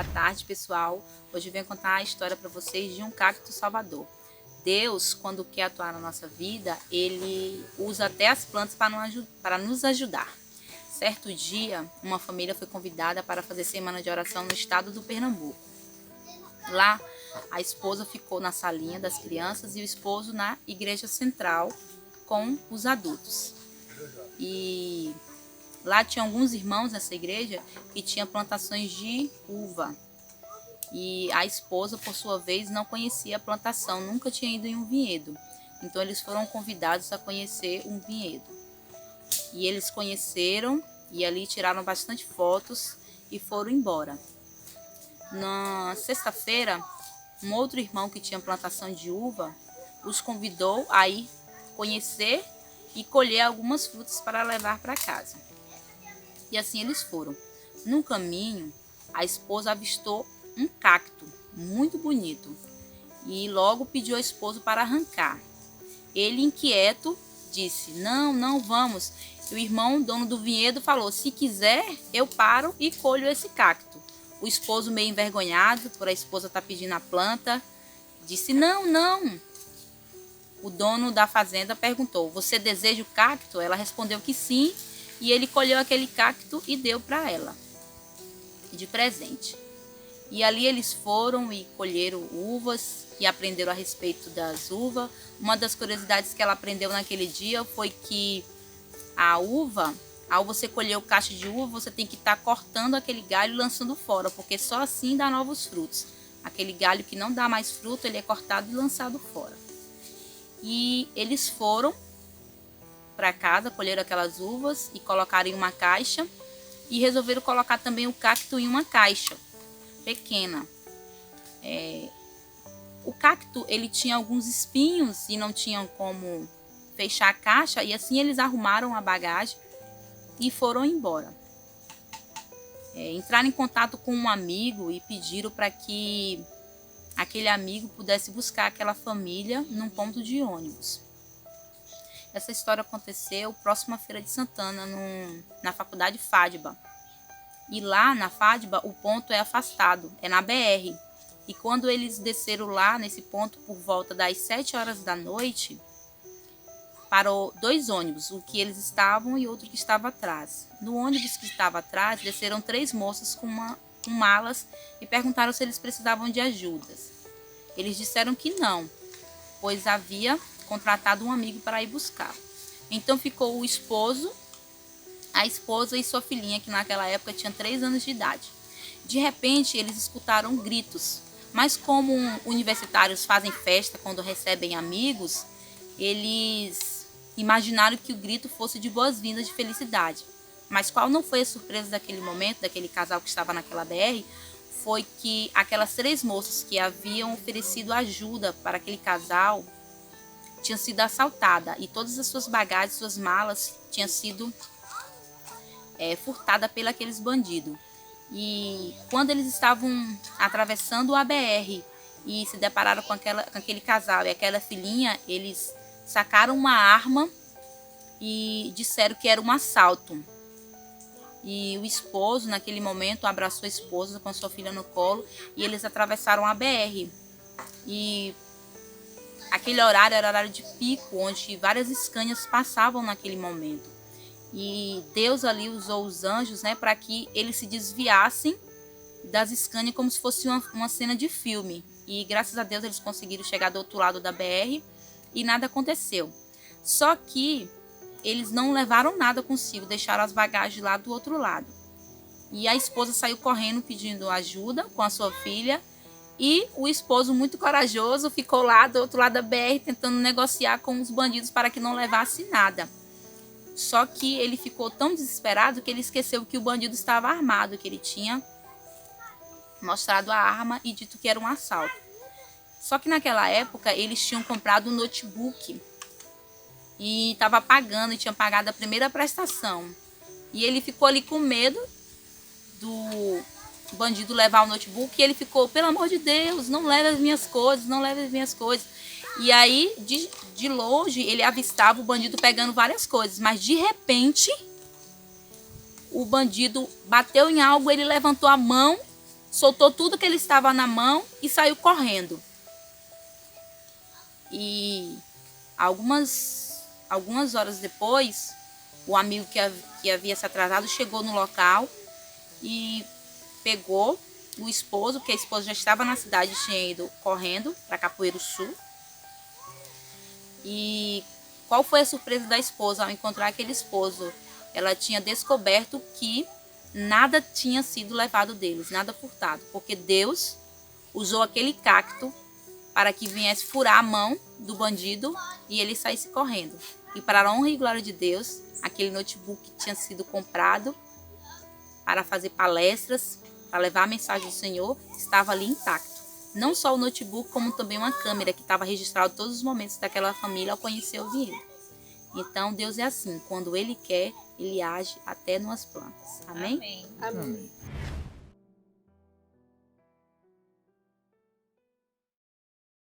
Boa tarde, pessoal. Hoje eu venho contar a história para vocês de um cacto salvador. Deus, quando quer atuar na nossa vida, Ele usa até as plantas para nos ajudar. Certo dia, uma família foi convidada para fazer semana de oração no estado do Pernambuco. Lá, a esposa ficou na salinha das crianças e o esposo na igreja central com os adultos. E lá tinha alguns irmãos nessa igreja que tinham plantações de uva. E a esposa, por sua vez, não conhecia a plantação, nunca tinha ido em um vinhedo. Então eles foram convidados a conhecer um vinhedo. E eles conheceram e ali tiraram bastante fotos e foram embora. Na sexta-feira, um outro irmão que tinha plantação de uva os convidou a ir conhecer e colher algumas frutas para levar para casa. E assim eles foram. No caminho, a esposa avistou um cacto muito bonito e logo pediu ao esposo para arrancar. Ele, inquieto, disse: não vamos. E o irmão, dono do vinhedo, falou: se quiser, eu paro e colho esse cacto. O esposo, meio envergonhado por a esposa estar pedindo a planta, disse: não. O dono da fazenda perguntou: você deseja o cacto? Ela respondeu que sim, e ele colheu aquele cacto e deu para ela de presente. E ali eles foram e colheram uvas e aprenderam a respeito das uvas. Uma das curiosidades que ela aprendeu naquele dia foi que a uva, ao você colher o cacho de uva, você tem que estar cortando aquele galho e lançando fora, porque só assim dá novos frutos. Aquele galho que não dá mais fruto, ele é cortado e lançado fora. E eles foram para casa, colheram aquelas uvas e colocaram em uma caixa e resolveram colocar também o cacto em uma caixa pequena. O cacto, ele tinha alguns espinhos e não tinham como fechar a caixa, e assim eles arrumaram a bagagem e foram embora. Entraram em contato com um amigo e pediram para que aquele amigo pudesse buscar aquela família num ponto de ônibus. Essa história aconteceu próximo à Feira de Santana, na faculdade FADBA. E lá na FADBA o ponto é afastado, é na BR. E quando eles desceram lá nesse ponto por volta das 7 horas da noite, parou 2 ônibus, o que eles estavam e outro que estava atrás. No ônibus que estava atrás, desceram 3 moças com malas e perguntaram se eles precisavam de ajudas. Eles disseram que não, pois havia contratado um amigo para ir buscar. Então ficou o esposo, a esposa e sua filhinha, que naquela época tinha 3 anos de idade. De repente, eles escutaram gritos, mas como universitários fazem festa quando recebem amigos, eles imaginaram que o grito fosse de boas-vindas, de felicidade. Mas qual não foi a surpresa daquele momento, daquele casal que estava naquela BR, foi que aquelas 3 moças que haviam oferecido ajuda para aquele casal tinham sido assaltadas e todas as suas bagagens, suas malas tinham sido furtada pelos aqueles bandidos. E quando eles estavam atravessando a BR e se depararam com aquele casal e aquela filhinha, eles sacaram uma arma e disseram que era um assalto. E o esposo, naquele momento, abraçou a esposa com a sua filha no colo e eles atravessaram a BR. E aquele horário era horário de pico, onde várias Scanias passavam naquele momento. E Deus ali usou os anjos, para que eles se desviassem das Scanias como se fosse uma cena de filme. E graças a Deus eles conseguiram chegar do outro lado da BR e nada aconteceu. Só que eles não levaram nada consigo, deixaram as bagagens lá do outro lado. E a esposa saiu correndo pedindo ajuda com a sua filha. E o esposo, muito corajoso, ficou lá do outro lado da BR tentando negociar com os bandidos para que não levasse nada. Só que ele ficou tão desesperado que ele esqueceu que o bandido estava armado, que ele tinha mostrado a arma e dito que era um assalto. Só que naquela época eles tinham comprado um notebook e estava pagando, e tinha pagado a primeira prestação. E ele ficou ali com medo do bandido levar o notebook e ele ficou: pelo amor de Deus, não leve as minhas coisas, não leve as minhas coisas. E aí, de longe, ele avistava o bandido pegando várias coisas, mas de repente, o bandido bateu em algo, ele levantou a mão soltou tudo que ele estava na mão e saiu correndo. E algumas horas depois, o amigo que havia se atrasado chegou no local e pegou o esposo, porque a esposa já estava na cidade, tinha ido correndo para Capoeiro Sul. E qual foi a surpresa da esposa ao encontrar aquele esposo? Ela tinha descoberto que nada tinha sido levado deles, nada furtado, porque Deus usou aquele cacto para que viesse furar a mão do bandido e ele saísse correndo. E para a honra e glória de Deus, aquele notebook que tinha sido comprado para fazer palestras, para levar a mensagem do Senhor, estava ali intacto. Não só o notebook, como também uma câmera que estava registrando todos os momentos daquela família ao conhecer o dinheiro. Então, Deus é assim, quando Ele quer, Ele age até nas plantas. Amém? Amém. Amém.